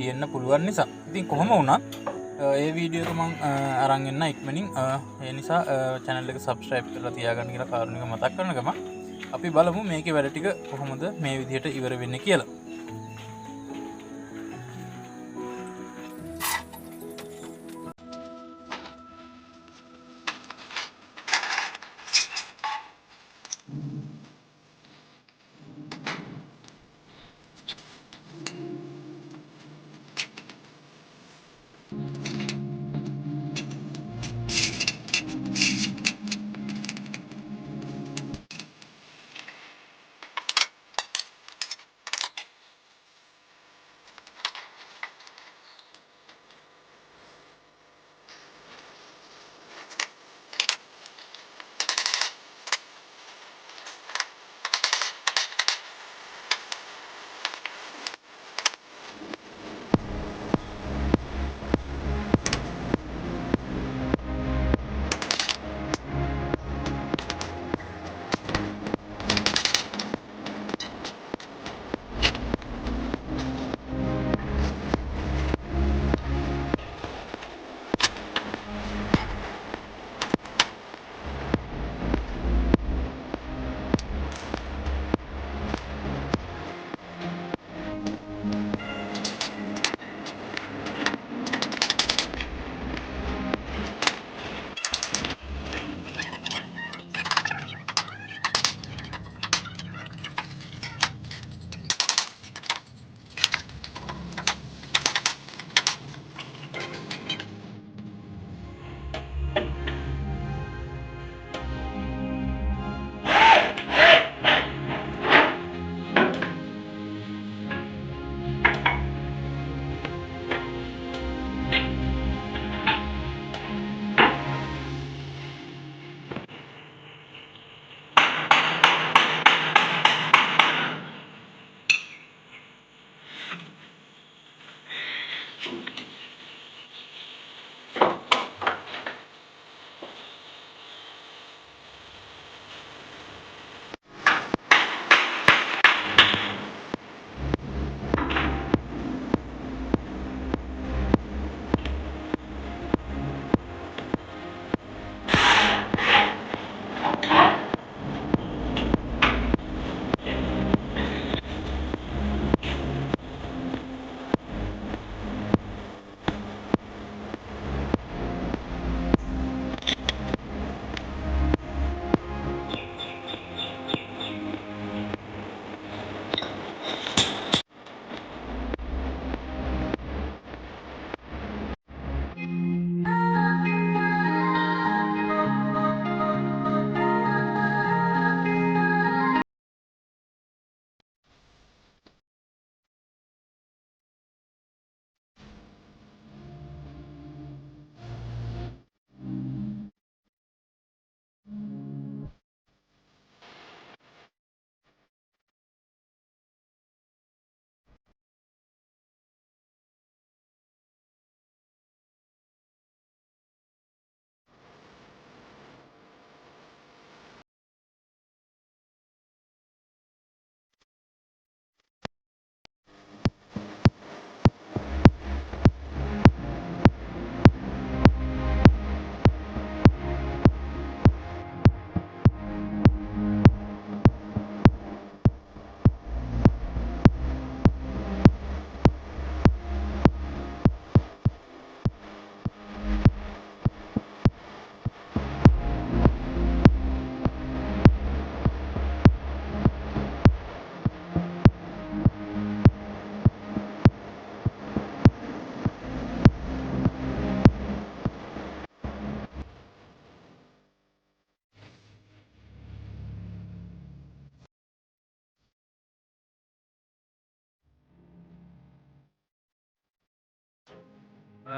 තියෙන්න පුළුවන් නිසා. ඉතින් කොහොම වුණත් ඒ වීඩියෝ එක මම අරන් එන්න ඉක්මනින්. ඒ නිසා channel එක subscribe කරලා තියාගන්න කියලා කාරණික මතක් කරන ගම අපි බලමු මේකේ වැඩ ටික කොහොමද මේ විදිහට ඉවර වෙන්නේ කියලා.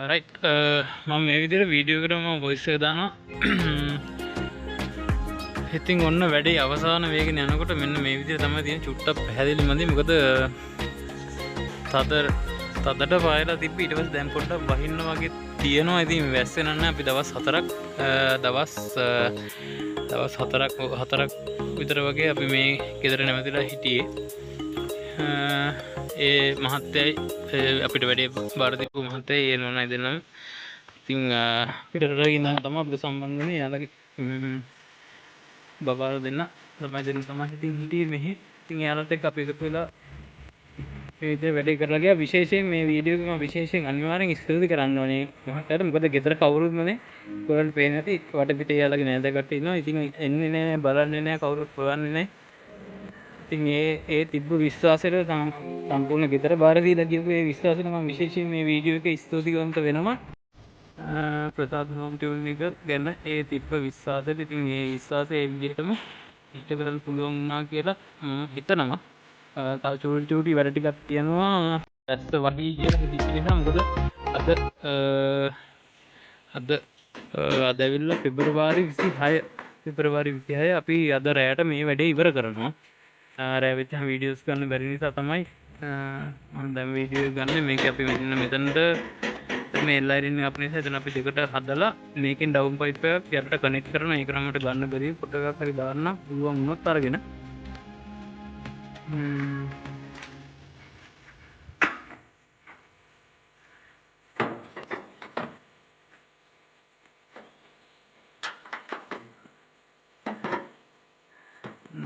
රයිට් මම මේ විදිහට වීඩියෝ එකට මම වොයිස් එක දානවා. ඉතින් ඔන්න වැඩේ අවසාන වේගෙන යනකොට මෙන්න මේ විදිහට තමයි තියෙන. චුට්ටක් පැහැදිලි මදි. මොකද තදට පායලා තිබ්බ. ඊට පස්සේ දැන් පොඩ්ඩක් වහින්න වගේ තියෙනවා. ඉතින් වැස්සේ නැහැ. අපි දවස් 4ක් විතර වගේ අපි මේ ගෙදර නැවතිලා හිටියේ. ඒ මහත්තයයි අපිට වැඩේ බාර දීපු මහත්තයයි ඒ නෝනයි දෙන්නම ඉතින් පිටරට ඉඳන් තමයි අපිට සම්බන්ධ වෙන්නේ. යාළගේ බබාලා දෙන්න තමයි ඉතින් හිටියේ මෙහි. ඉතින් යාළත් එක්ක අපි එකතු වෙලා මේ විදිහට වැඩේ කරලා ගියා. විශේෂයෙන් මේ වීඩියෝ එක මම විශේෂයෙන් අනිවාර්යෙන් ස්තුති කරන්න ඕනේ මහත්තයාට. මොකද ගෙදර කවුරුත් නැනේ. ඔයාලට පේන්නේ නැති වටපිටේ යාළගේ නෑදෑ කට්ටිය ඉන්නවා. ඉතින් එන්නේ නෑ, බලන්නේ නෑ, කවුරුත් හොයන්නේ නෑ. ඉතින් ඒ තිබ්බ විශ්වාසයට සම්පූර්ණ ගෙදර බාර දීලා ගියපු ඒ විශ්වාසයට මම විශේෂයෙන් මේ වීඩියෝ එක ස්තුතිවන්ත වෙනවා. ප්‍රසාද් හෝම් ටියුන් එක ගැන ඒ තිබ්බ විශ්වාසයට. ඉතින් ඒ විශ්වාසය ඒ විදිහටම ඉෂ්ට කරන්න පුළුවන් වුණා කියලා මම හිතනවා. තව චූටි වැඩ ටිකක් තියෙනවා. ඇත්ත වහී කියලා හිතේ නිසා මොකද අද ඇවිල්ලා පෙබරවාරි 26 අපි අද රැයට මේ වැඩේ ඉවර කරනවා. රෑ වෙච්ච වීඩියෝස් ගන්න බැරි නිසා තමයි මම දැන් වීඩියෝ ගන්න. මේක අපි මෙතනට මේ එල්ලයිරින් අපේ නිසා එතන අපි දෙකට හදලා මේකෙන් ඩවුන් පයිප් එකක් යටට කනෙක්ට් කරනවා. ඒක නම් මට ගන්න බැරි පොඩ්ඩක් හරි දාන්න පුළුවන් වුණොත් අරගෙන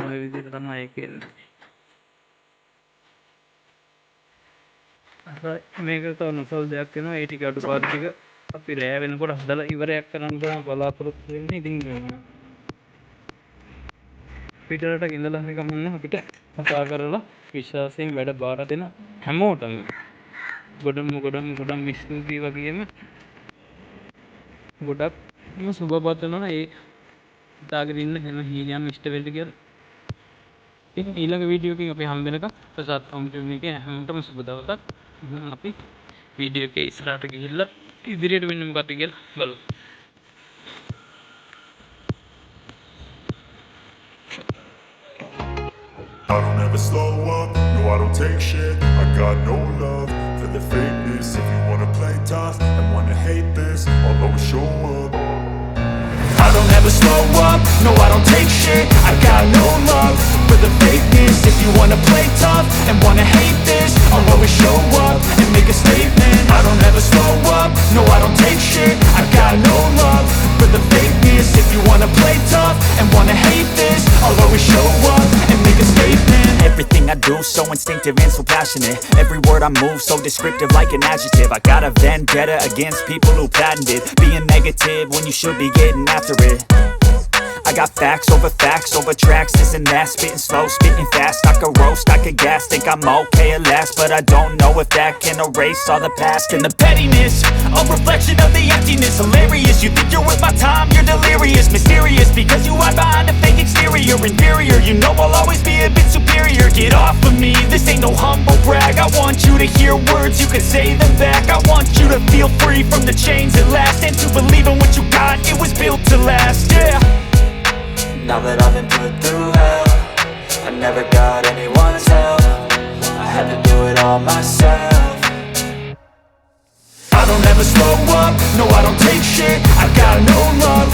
ඔය විදිහට තමයි ඒක එන්නේ. මේක තව නොසල් දෙයක් වෙනවා. ඒ ටික අඩුපාඩු ටික අපි රෑ වෙනකොට හදලා ඉවරයක් කරන්න තමයි බලාපොරොත්තු වෙන්නේ. ඉතින් පිටරට ඉඳලා හරි කමන්නේ අපිට කතා කරලා විශ්වාසයෙන් වැඩ බාර දෙන හැමෝටම ගොඩම ස්තුතියි වගේම ගොඩක්ම සුබ පතනවා. ඒ හිතාගෙන ඉන්න හැම හීනයක්ම ඉෂ්ට වෙන්න කියලා. ඉතින් ඊළඟ වීඩියෝ එකකින් අපි හම්බ වෙනකම් ප්‍රසාද් හෝම් ටියුන් එකේ හැමෝටම සුබ දවසක්. අපි වීඩියෝ එකේ ඉස්සරහට ගිහිල්ලා ඉදිරියට වෙන්නේ මොකක්ද කියලා බලමු. I don't ever slow up, no I don't take shit. I got no love for the fakeness. If you wanna play tough and wanna hate this, I'll always show up. I don't ever slow up, no I don't take shit. I got no love for the fakeness. If you wanna play tough and wanna hate this, I'll always show up and make a statement. I don't ever slow up, no I don't take shit. I got no love for the fakeness. If you wanna play tough and wanna hate this, I'll always show up and make a statement. Everything I do so instinctive and so passionate. Every word I move so descriptive like an adjective. I got a vendetta against people who patented being negative when you should be getting after it. I got facts over tracks, this and that. Spitting slow, spitting fast. I could roast, I could gas. Think I'm okay at last, but I don't know if that can erase all the past. And the pettiness, a reflection of the emptiness. Hilarious, you think you're worth my time, you're delirious. Mysterious, because you hide behind a fake exterior. Inferior, you know I'll always be a bit superior. Get off of me, this ain't no humble brag. I want you to hear words, you can say them back. I want you to feel free from the chains at last, and to believe in what you got, it was built to last, yeah. Now that I've been put through hell, I never got anyone's help. I had to do it all myself. I don't ever slow up, no I don't take shit. I got no love